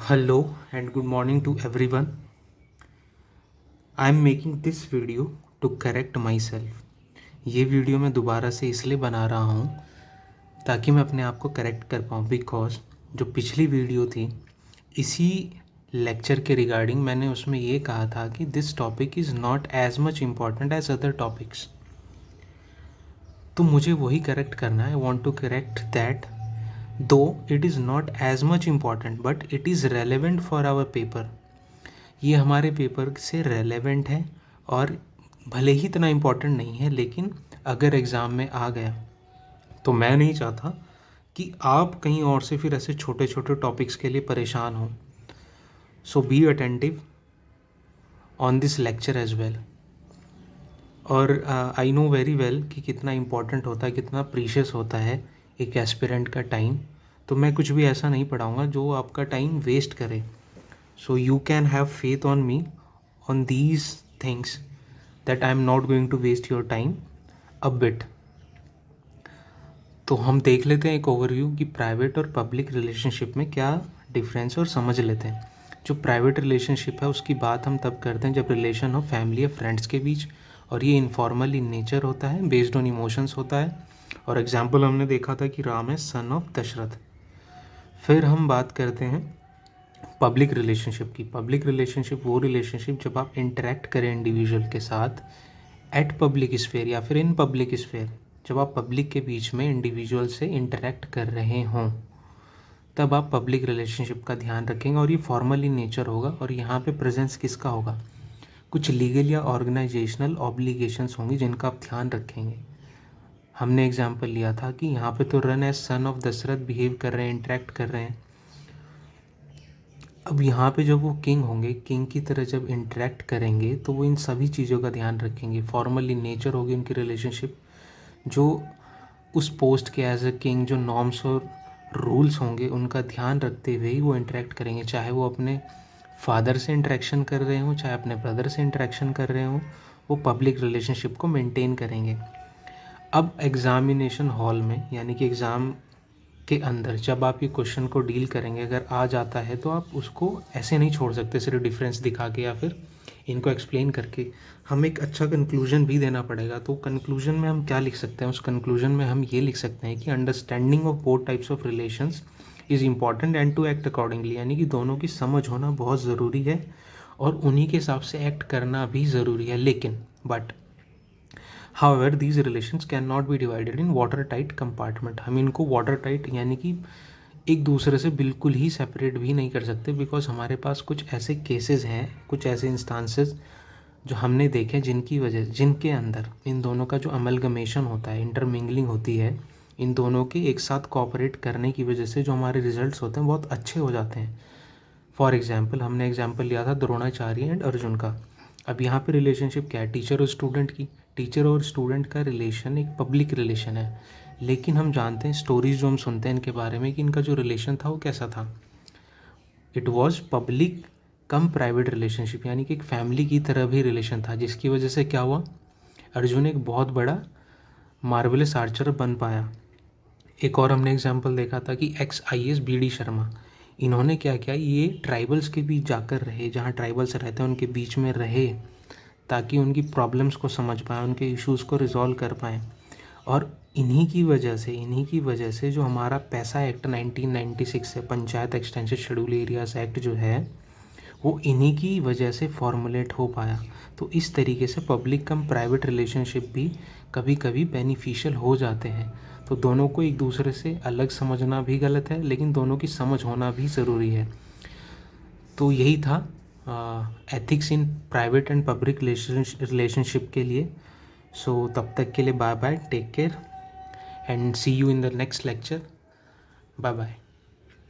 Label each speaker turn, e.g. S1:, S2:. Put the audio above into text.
S1: Hello and good morning to everyone. I am making this video to correct myself. ये video मैं दोबारा से इसलिए बना रहा हूँ ताकि मैं अपने आप को करेक्ट कर पाऊँ, बिकॉज जो पिछली वीडियो थी इसी लेक्चर के रिगार्डिंग मैंने उसमें ये कहा था कि this topic is not as much important as other topics. तो मुझे वही करेक्ट करना है। I want to correct that though it is not as much important but it is relevant for our paper. ये हमारे पेपर से relevant है और भले ही इतना इम्पोर्टेंट नहीं है, लेकिन अगर एग्ज़ाम में आ गया तो मैं नहीं चाहता कि आप कहीं और से फिर ऐसे छोटे छोटे टॉपिक्स के लिए परेशान हो। So be attentive on this lecture as well. और आई नो वेरी वेल कि कितना इम्पोर्टेंट होता है, कितना प्रीशियस होता है एक एस्पिरेंट का टाइम। तो मैं कुछ भी ऐसा नहीं पढ़ाऊँगा जो आपका टाइम वेस्ट करे। So you can have faith on me on these things that I am not going to waste your time a bit. तो हम देख लेते हैं एक ओवरव्यू कि प्राइवेट और पब्लिक रिलेशनशिप में क्या डिफरेंस और समझ लेते हैं। जो प्राइवेट रिलेशनशिप है उसकी बात हम तब करते हैं जब रिलेशन हो फैमिली या फ्रेंड्स के बीच, और ये इनफॉर्मल इन नेचर होता है, बेस्ड ऑन इमोशंस होता है। और एग्जाम्पल हमने देखा था कि राम है सन ऑफ दशरथ। फिर हम बात करते हैं पब्लिक रिलेशनशिप की। पब्लिक रिलेशनशिप वो रिलेशनशिप जब आप इंटरेक्ट करें इंडिविजुअल के साथ एट पब्लिक स्फेयर या फिर इन पब्लिक स्फेयर, जब आप पब्लिक के बीच में इंडिविजुअल से इंटरेक्ट कर रहे हों तब आप पब्लिक रिलेशनशिप का ध्यान रखेंगे। और ये फॉर्मल इन नेचर होगा और यहाँ पे प्रेजेंस किसका होगा, कुछ लीगल या ऑर्गेनाइजेशनल ऑब्लिगेशंस होंगी जिनका आप ध्यान रखेंगे। हमने एग्जाम्पल लिया था कि यहाँ पे तो run as son of Dasharatha behave कर रहे हैं, इंटरेक्ट कर रहे हैं। अब यहाँ पे जब वो किंग होंगे, किंग की तरह जब इंटरेक्ट करेंगे तो वो इन सभी चीज़ों का ध्यान रखेंगे। फॉर्मल इन नेचर होगी उनकी रिलेशनशिप, जो उस पोस्ट के एज अ किंग जो नॉर्म्स और रूल्स होंगे उनका ध्यान रखते हुए ही वो इंटरेक्ट करेंगे। चाहे वो अपने फादर से इंटरेक्शन कर रहे हों, चाहे अपने ब्रदर से इंटरेक्शन कर रहे हों, वो पब्लिक रिलेशनशिप को मेंटेन करेंगे। अब एग्ज़ामिनेशन हॉल में यानी कि एग्ज़ाम के अंदर जब आप ये क्वेश्चन को डील करेंगे, अगर आ जाता है तो आप उसको ऐसे नहीं छोड़ सकते सिर्फ डिफरेंस दिखा के या फिर इनको एक्सप्लेन करके। हमें एक अच्छा कंक्लूजन भी देना पड़ेगा। तो कंक्लूजन में हम क्या लिख सकते हैं, उस कंक्लूजन में हम ये लिख सकते हैं कि understanding of both types of relations is important and to act accordingly, यानी कि दोनों की समझ होना बहुत ज़रूरी है और उन्हीं के हिसाब से एक्ट करना भी ज़रूरी है। लेकिन but However, these relations cannot be divided in watertight compartment। हम इनको watertight यानी कि एक दूसरे से बिल्कुल ही सेपरेट भी नहीं कर सकते, बिकॉज हमारे पास कुछ ऐसे केसेस हैं, कुछ ऐसे इंस्टांसेस जो हमने देखे जिनके अंदर इन दोनों का जो अमलगमेशन होता है, इंटरमिंगलिंग होती है, इन दोनों के एक साथ कोऑपरेट करने की वजह से जो हमारे रिजल्ट्स होते हैं बहुत अच्छे हो जाते हैं। फॉर एग्जाम्पल हमने एग्जाम्पल लिया था द्रोणाचार्य एंड अर्जुन का। अब यहाँ पे रिलेशनशिप क्या है, टीचर और स्टूडेंट की। टीचर और स्टूडेंट का रिलेशन एक पब्लिक रिलेशन है, लेकिन हम जानते हैं स्टोरीज जो हम सुनते हैं इनके बारे में कि इनका जो रिलेशन था वो कैसा था। It was public come private relationship, यानी कि एक फैमिली की तरह भी रिलेशन था, जिसकी वजह से क्या हुआ, अर्जुन एक बहुत बड़ा मार्वलस आर्चर बन पाया। एक और हमने एग्जाम्पल देखा था कि XIS BD शर्मा, इन्होंने क्या किया, ये ट्राइबल्स के बीच जाकर रहे, जहाँ ट्राइबल्स रहते हैं उनके बीच में रहे ताकि उनकी प्रॉब्लम्स को समझ पाएँ, उनके इश्यूज़ को रिजॉल्व कर पाएँ। और इन्हीं की वजह से जो हमारा पैसा एक्ट 1996 है, panchayat extension schedule areas act जो है, वो इन्हीं की वजह से फॉर्मुलेट हो पाया। तो इस तरीके से पब्लिक कम प्राइवेट रिलेशनशिप भी कभी कभी बेनिफिशियल हो जाते हैं। तो दोनों को एक दूसरे से अलग समझना भी गलत है, लेकिन दोनों की समझ होना भी ज़रूरी है। तो यही था ethics in private and public relationship के लिए। सो तब तक के लिए bye bye, take care and see you in the next lecture. Bye bye.